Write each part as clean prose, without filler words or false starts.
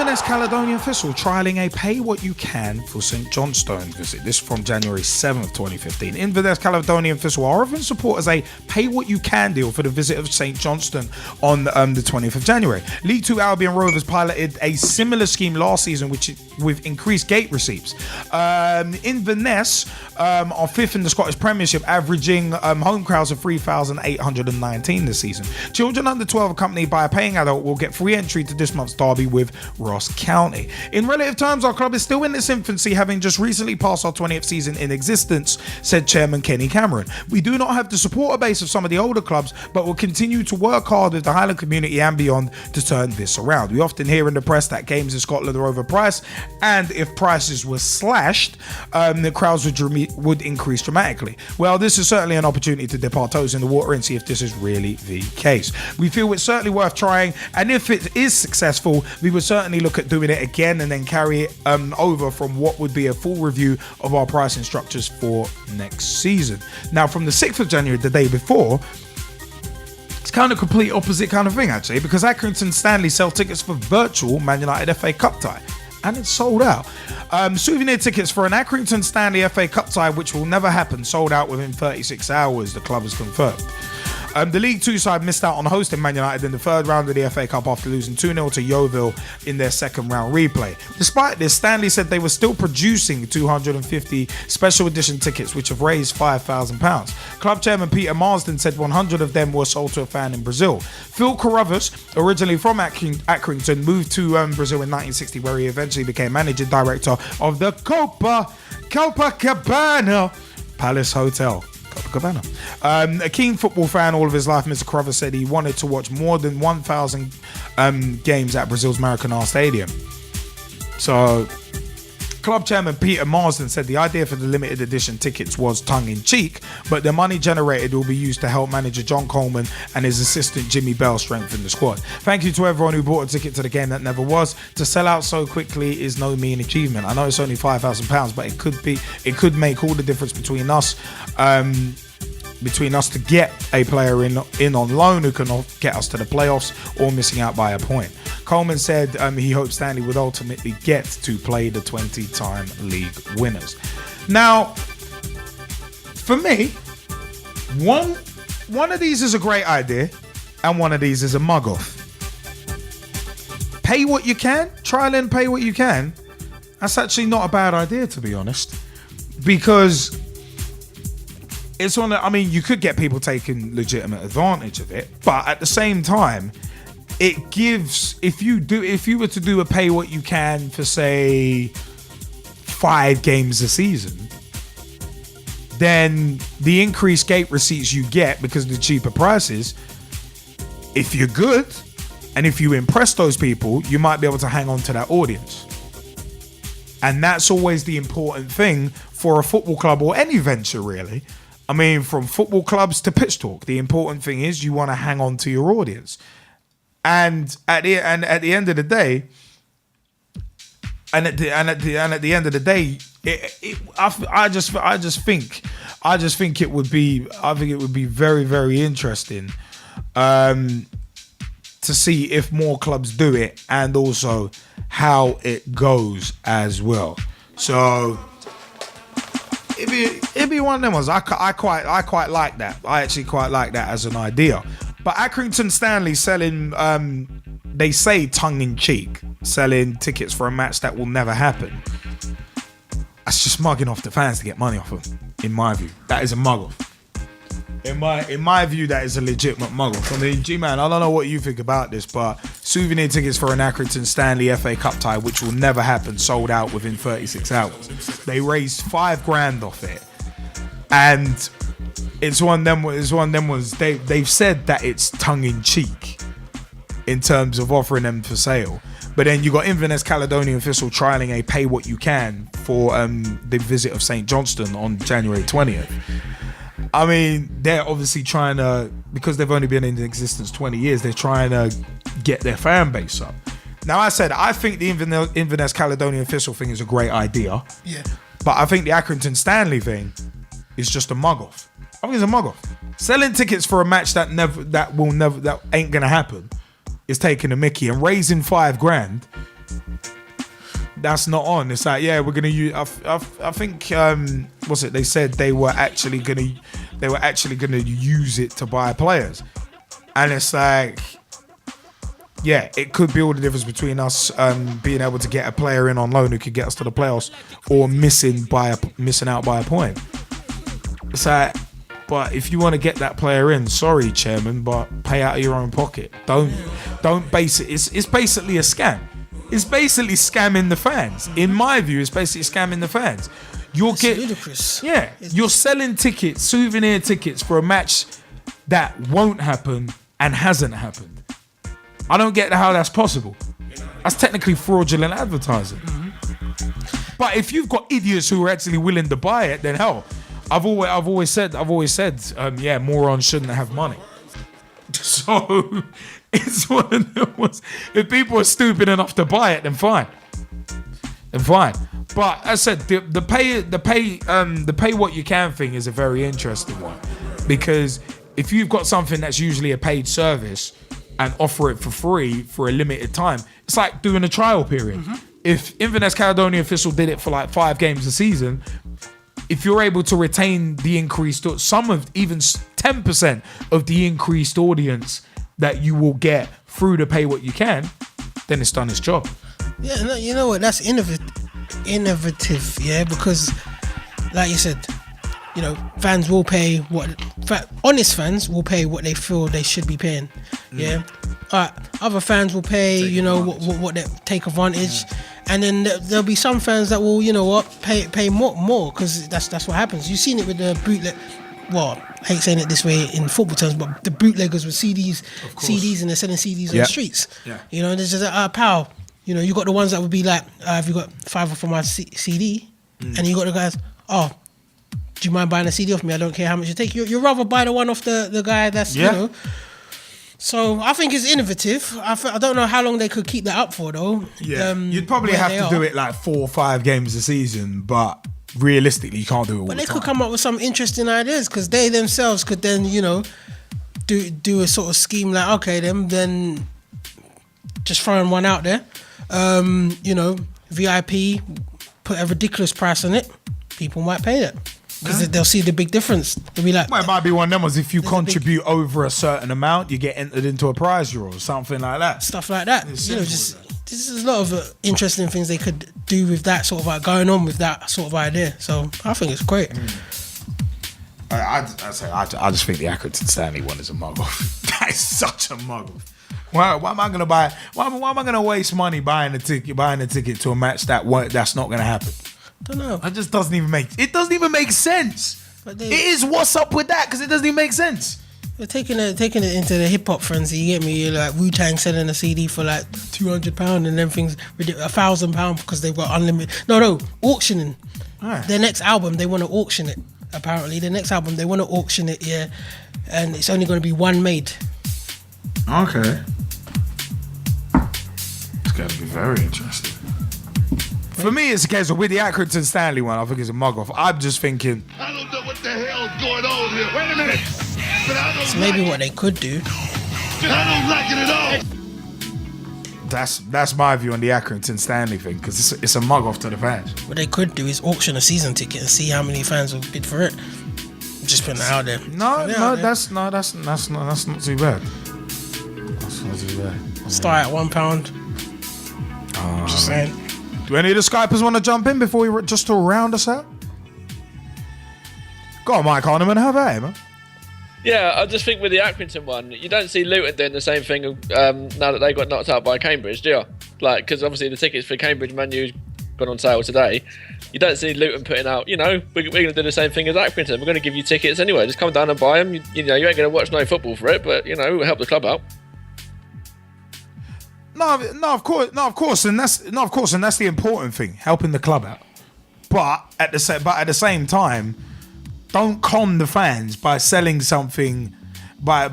Inverness Caledonian Thistle trialling a pay what you can for St Johnstone visit. This from January 7th, 2015. Inverness Caledonian Thistle are offering support as a pay what you can deal for the visit of St Johnstone on the 20th of January. League 2 Albion Rovers piloted a similar scheme last season with increased gate receipts. Inverness are 5th in the Scottish Premiership, averaging home crowds of 3,819 this season. Children under 12 accompanied by a paying adult will get free entry to this month's derby with Ross County. In relative terms, our club is still in its infancy, having just recently passed our 20th season in existence, said Chairman Kenny Cameron. We do not have the supporter base of some of the older clubs, but will continue to work hard with the Highland community and beyond to turn this around. We often hear in the press that games in Scotland are overpriced, and if prices were slashed, the crowds would increase dramatically. Well, this is certainly an opportunity to dip our toes in the water and see if this is really the case. We feel it's certainly worth trying, and if it is successful, we would certainly look at doing it again and then carry it over from what would be a full review of our pricing structures for next season. Now, from the 6th of January, the day before, it's kind of complete opposite kind of thing actually, because Accrington Stanley sell tickets for virtual Man United FA Cup tie, and it's sold out. Souvenir tickets for an Accrington Stanley FA Cup tie, which will never happen, sold out within 36 hours, the club has confirmed. The League 2 side missed out on hosting Man United in the third round of the FA Cup after losing 2-0 to Yeovil in their second round replay. Despite this, Stanley said they were still producing 250 special edition tickets, which have raised £5,000. Club chairman Peter Marsden said 100 of them were sold to a fan in Brazil. Phil Carruthers, originally from Accrington, moved to Brazil in 1960, where he eventually became managing director of the Copacabana Palace Hotel. A keen football fan all of his life, Mr. Carruthers said he wanted to watch more than 1,000 games at Brazil's Maracanã Stadium. So, club chairman Peter Marsden said the idea for the limited edition tickets was tongue-in-cheek, but the money generated will be used to help manager John Coleman and his assistant Jimmy Bell strengthen the squad. Thank you to everyone who bought a ticket to the game that never was. To sell out so quickly is no mean achievement. I know it's only £5,000, but it could make all the difference between us to get a player in on loan who can get us to the playoffs, or missing out by a point. Coleman said he hopes Stanley would ultimately get to play the 20-time league winners. Now, for me, one of these is a great idea and one of these is a mug off. Pay what you can, try and pay what you can. That's actually not a bad idea, to be honest, because it's on. I mean, you could get people taking legitimate advantage of it, but at the same time, it gives. If you were to do a pay what you can for, say, 5 games a season, then the increased gate receipts you get because of the cheaper prices, if you're good and if you impress those people, you might be able to hang on to that audience. And that's always the important thing for a football club or any venture, really. I mean, from football clubs to Pitch Talk, the important thing is you want to hang on to your audience. And at the end of the day, I think it would be very, very interesting to see if more clubs do it, and also how it goes as well. So it'd be one of them ones. I quite like that. I actually quite like that as an idea. But Accrington Stanley selling, they say tongue-in-cheek, selling tickets for a match that will never happen. That's just mugging off the fans to get money off them, in my view. That is a mug off. In my view, that is a legitimate mug off. I mean, G-Man, I don't know what you think about this, but souvenir tickets for an Accrington Stanley FA Cup tie, which will never happen, sold out within 36 hours. They raised $5,000 off it. And it's one of them ones, they've said that it's tongue-in-cheek in terms of offering them for sale. But then you got Inverness Caledonian Thistle trialling a pay what you can for the visit of St Johnstone on January 20th. I mean, they're obviously trying to, because they've only been in existence 20 years, they're trying to get their fan base up. Now, I think the Inverness Caledonian Thistle thing is a great idea. Yeah. But I think the Accrington Stanley thing is just a mug off. I think it's a mug off. Selling tickets for a match that ain't gonna happen is taking a mickey, and raising $5,000 That's not on. It's like, yeah, we're gonna use. I think what's it? They said they were actually gonna use it to buy players, and it's like, yeah, it could be all the difference between us being able to get a player in on loan who could get us to the playoffs, or missing out by a point. It's like, but if you want to get that player in, sorry, chairman, but pay out of your own pocket. Don't base it. It's basically a scam. It's basically scamming the fans. In my view, it's basically scamming the fans. It's ludicrous. Yeah, you're selling tickets, souvenir tickets for a match that won't happen and hasn't happened. I don't get how that's possible. That's technically fraudulent advertising. Mm-hmm. But if you've got idiots who are actually willing to buy it, then hell, I've always said, yeah, morons shouldn't have money. So it's one of them ones. If people are stupid enough to buy it, then fine. But as I said, the pay what you can thing is a very interesting one, because if you've got something that's usually a paid service and offer it for free for a limited time, it's like doing a trial period. Mm-hmm. If Inverness Caledonian Thistle did it for like 5 games a season, if you're able to retain the increased, some of even 10% of the increased audience that you will get through the pay what you can, then it's done its job. Yeah, no, you know what? That's innovative. Yeah, because like you said, you know, fans will pay honest fans will pay what they feel they should be paying. Yeah, other fans will pay, you know, what they take advantage. Yeah. And then there'll be some fans that will, you know what, pay more, because that's what happens. You've seen it with the bootleg. Well, I hate saying it this way in football terms, but the bootleggers with CDs, and they're selling CDs on the streets. Yeah. You know, there's just pal. You know, you got the ones that would be like, have you got $5 for my CD? And you got the guys, do you mind buying a CD off me? I don't care how much you take. You'd rather buy the one off the guy that's, you know. So I think it's innovative. I don't know how long they could keep that up for though. Yeah, you'd probably have to do it like 4 or 5 games a season, but realistically you can't do it all the time. But they could come up with some interesting ideas, because they themselves could then, you know, do a sort of scheme like, okay, then just throwing one out there. You know, VIP, put a ridiculous price on it. People might pay that. Because they'll see the big difference. They'll be like, well, it might be one of them ones. If you contribute over a certain amount, you get entered into a prize draw or something like that. Stuff like that. You know, this is a lot of interesting things they could do with that sort of going on with that sort of idea. So I think it's great. I just think the Accrington Stanley one is a mug off. That is such a mug off. Why am I gonna buy? Why am I gonna waste money buying a ticket to a match that's not gonna happen? Don't know. It just doesn't even make sense. It is what's up with that, because it doesn't even make sense. They're taking it into the hip hop frenzy. You get me? You're like Wu-Tang selling a CD for like £200 and everything's £1,000 because they've got unlimited. No, auctioning. Right. Their next album, they want to auction it. Apparently, their next album, they want to auction it. Yeah, and it's only going to be one made. Okay. It's going to be very interesting. For me, it's a case of with the Accrington Stanley one, I think it's a mug off. I'm just thinking, I don't know what the hell's going on here. Wait a minute. But I don't so maybe what they could do. I don't like it at all. That's my view on the Accrington Stanley thing, because it's a mug off to the fans. What they could do is auction a season ticket and see how many fans will bid for it. Just putting it out there. That's not too bad. That's not too bad. Start at £1. Just saying. Do any of the Skypers want to jump in before we just to round us out? Go on, Mike Harneman, have at it, man. Yeah, I just think with the Accrington one, you don't see Luton doing the same thing now that they got knocked out by Cambridge, do you? Like, because obviously the tickets for Cambridge Man U's gone on sale today. You don't see Luton putting out, you know, we're going to do the same thing as Accrington. We're going to give you tickets anyway. Just come down and buy them. You know, you ain't going to watch no football for it, but, you know, it will help the club out. No, of course, and that's the important thing, helping the club out. But at the same time, don't con the fans by selling something, by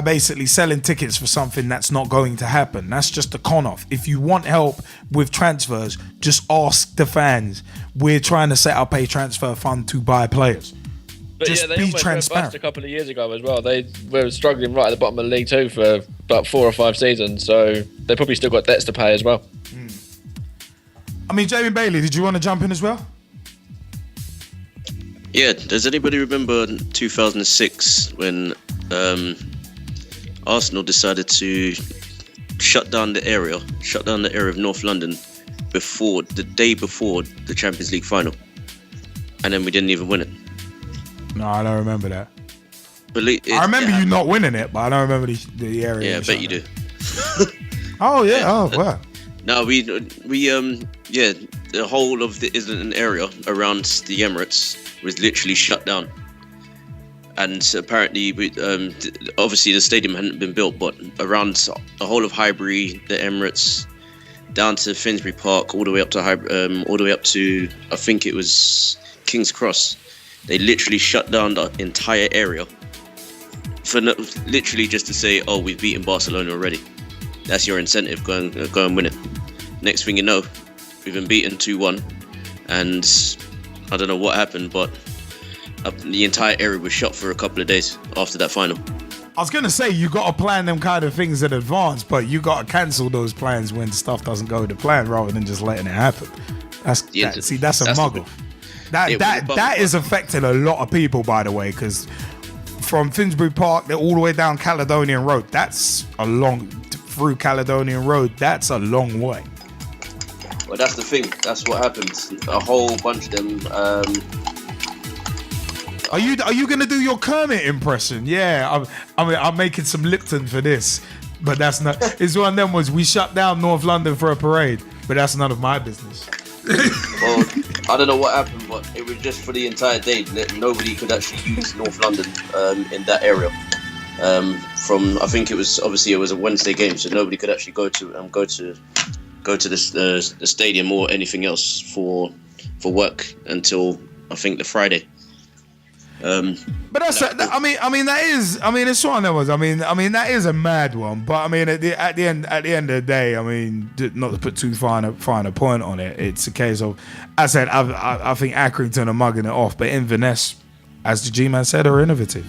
basically selling tickets for something that's not going to happen. That's just a con off. If you want help with transfers, just ask the fans. We're trying to set up a transfer fund to buy players. But just yeah, they be almost transparent. went bust a couple of years ago as well. They were struggling right at the bottom of League Two for about 4 or 5 seasons, so they probably still got debts to pay as well. I mean, Jamie Bailey, did you want to jump in as well? Yeah, does anybody remember 2006 when Arsenal decided to shut down the area of North London the day before the Champions League final, and then we didn't even win it? No, I don't remember that. I remember you not winning it, but I don't remember the area. Yeah, I bet you do. Oh yeah, oh wow. No, we the whole of the Islington area around the Emirates was literally shut down, and apparently, obviously the stadium hadn't been built, but around the whole of Highbury, the Emirates, down to Finsbury Park, all the way up to I think it was King's Cross, they literally shut down the entire area for literally just to say, oh, we've beaten Barcelona already. That's your incentive. Go and win it. Next thing you know, we've been beaten 2-1, and I don't know what happened, but the entire area was shut for a couple of days after that final. I was going to say, you got to plan them kind of things in advance, but you got to cancel those plans when stuff doesn't go to plan rather than just letting it happen. That's a muggle. That is affecting a lot of people, by the way, because from Finsbury Park all the way down Caledonian Road, through Caledonian Road, that's a long way. Well, that's the thing. That's what happened. A whole bunch of them. Are you gonna do your Kermit impression? Yeah, I'm making some Lipton for this, but that's not. It's one of them was we shut down North London for a parade, but that's none of my business. Well, I don't know what happened, but it was just for the entire day. Nobody could actually use North London in that area. From I think it was a Wednesday game, so nobody could actually go to the stadium or anything else for work until I think the Friday. But that's it's one of them ones. I mean that is a mad one. But I mean at the end of the day, I mean, not to put too fine a point on it, it's a case of, as I said, I think Accrington are mugging it off, but Inverness, as the Gman said, are innovative.